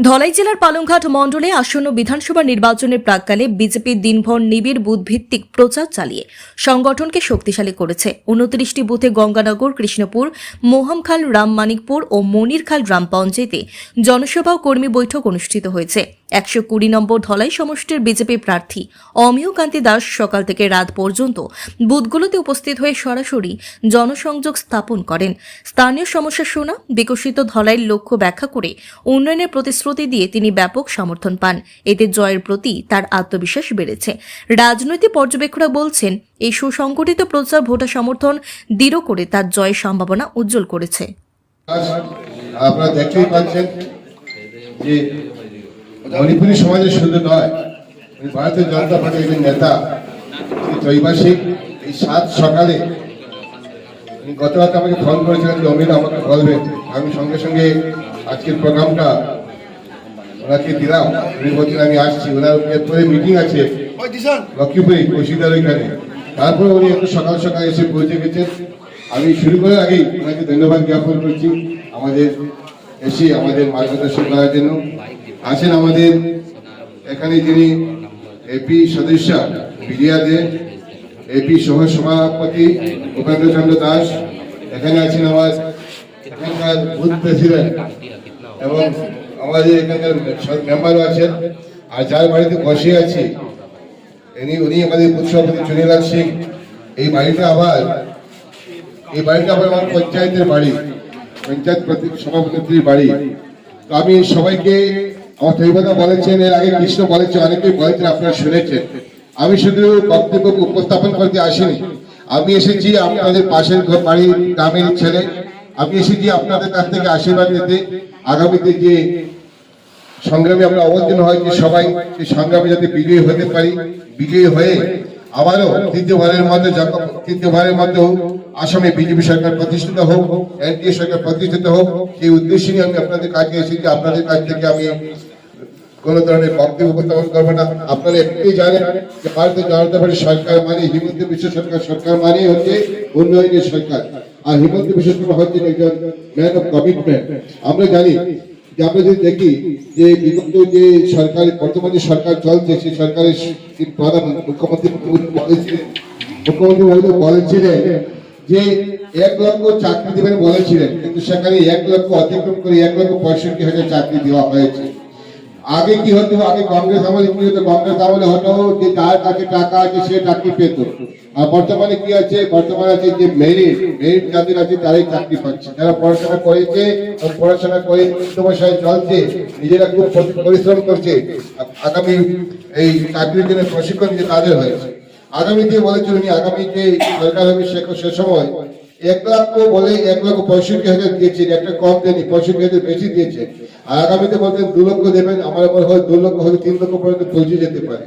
ধলাই জেলার পালংঘাট মণ্ডলে আসন্ন বিধানসভা নির্বাচনের প্রাক্কালে বিজেপি দিনভর নিবিড় বুথভিত্তিক প্রচার চালিয়ে সংগঠনকে শক্তিশালী করেছে। ২৯টি বুথে গঙ্গানগর, কৃষ্ণপুর, মোহামখাল, রামমানিকপুর ও মনিরখাল গ্রাম পঞ্চায়েতে জনসভা ও কর্মী বৈঠক অনুষ্ঠিত হয়েছে। ১২০ নম্বর ধলাই সমষ্টির বিজেপি প্রার্থী অমিয় কান্তি দাস সকাল থেকে রাত পর্যন্ত বুথগুলোতে উপস্থিত হয়ে সরাসরি জনসংযোগ স্থাপন করেন। স্থানীয় সমস্যা শোনা, বিকশিত ধলাইয়ের লক্ষ্য ব্যাখ্যা করে উন্নয়নের প্রতিশ্রুতি দিয়ে তিনি ব্যাপক সমর্থন পান। এতে জয়ের প্রতি তার আত্মবিশ্বাস বেড়েছে। রাজনৈতিক পর্যবেক্ষকরা বলছেন, এই সুসংগঠিত প্রচার ভোটার সমর্থন দৃঢ় করে তার জয়ের সম্ভাবনা উজ্জ্বল করেছে। আপনারা দেখতেই পাচ্ছেন যে মণিপুরী সমাজের শুধু নয়, ভারতীয় জনতা পার্টির একজন নেতা ত্রৈমাসিক এই ৭ সকালে গত রাতে আমাকে ফোন করেছিলেন যে অমিত আমাকে বলবেন। আমি সঙ্গে সঙ্গে আজকের প্রোগ্রামটা ওনাকে দিলাম। উনি বলছেন আমি আসছি, ওনার এরপরে মিটিং আছে লক্ষ্মীপুরে কৌশিকদার ওইখানে। তারপরে উনি একটু সকাল সকাল এসে পৌঁছে গেছেন। আমি শুরু করার আগেই ওনাকে ধন্যবাদ জ্ঞাপন করছি আমাদের এসে আমাদের মার্গদর্শন করার জন্য। আছেন আমাদের এখানে যিনি এপি সদস্য বিরিয়া দে, এপি সহ সভাপতি উপেন্দ্র চন্দ্র দাস, এখানে আছেন আমার এখানকার বুথ প্রেসিডেন্ট এবং আমাদের এখানকার মেম্বারও আছেন। আর যার বাড়িতে বসে আছি উনি আমাদের বুথ সভাপতি চুনিলাল সিং। এই বাড়িটা আবার আমার পঞ্চায়েতের বাড়ি, পঞ্চায়েত সভাপতির বাড়ি। তো আমি সবাইকে আমার তৈবতা বলেছেন, এর আগে কৃষ্ণ বলেছে, অনেকেই বলেছেন, আপনারা শুনেছেন। আমি শুধু বক্তব্য উপস্থাপন করতে আসিনি, আমি এসেছি আপনাদের পাশের বাড়ির গ্রামের ছেলে। আমি এসেছি আপনাদের কাছ থেকে আশীর্বাদ নিতে। আগামীতে যে সংগ্রামে আমরা অবতীর্ণ হয়, যে সবাই সেই সংগ্রামে যাতে বিজয়ী হতে পারি, বিজয়ী হয়ে আবারও তৃতীয়বারের মধ্যেও আসামে বিজেপি সরকার প্রতিষ্ঠিত হোক, এনডিএ সরকার প্রতিষ্ঠিত হোক, সেই উদ্দেশ্যে নিয়ে আমি আপনাদের কাছে এসেছি। আপনাদের কাছ থেকে আমি কোন ধরনের বক্তব্য উপস্থাপন করবো না। আপনারা একটাই জানেন যে ভারতীয় জনতা পার্টির সরকার মানে, হিমন্ত বিশ্ব সরকার মানে হচ্ছে উন্নয়নের সরকার। আর হিমন্ত বিশ্ব শর্মা হচ্ছেন একজন ম্যান অফ কমিটমেন্ট। আমরা জানি যে আমরা যদি দেখি যে বিগত যে সরকার, বর্তমানে সরকার চলছে, সেই সরকারের প্রধান মুখ্যমন্ত্রী বলেছিলেন যে ১ লক্ষ চাকরি দেবেন বলেছিলেন, কিন্তু সেখানে ১ লক্ষ অতিক্রম করে ১,৬৫,০০০ চাকরি দেওয়া হয়েছে। আগে কি হতো, আগে কংগ্রেস আমলে কি হতো, কংগ্রেস আমলে হতো যে যার কাছে টাকা আছে সে চাকরি পেত। আর বর্তমানে কি আছে, বর্তমানে আছে যে মেরিট যাদের আছে তারাই চাকরি পাচ্ছে। যারা পড়াশোনা করেছে, পড়াশোনা করে সমস্যায় চলছে, নিজেরা খুব পরিশ্রম করছে, আগামী এই চাকরির জন্য প্রশিক্ষণ যে তাদের হয়েছে। আগামীতে বলেছিল উনি, আগামীতে সরকার হবে সে সময় ১ লক্ষ বলে ১,৬৫,০০০ দিয়েছেন, একটা কম দেয়নি, ৬৫,০০০ বেশি দিয়েছে। আর আগামীতে বলতেন 2 লক্ষ দেবেন। আমার মনে হয় 2 লক্ষ হলে 3 লক্ষ পর্যন্ত পৌঁছে যেতে পারে।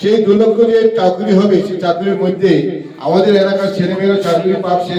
সেই 2 লক্ষ যে চাকরি হবে, সেই চাকরির মধ্যে আমাদের এলাকার ছেলেমেয়েরা চাকরি পাচ্ছে।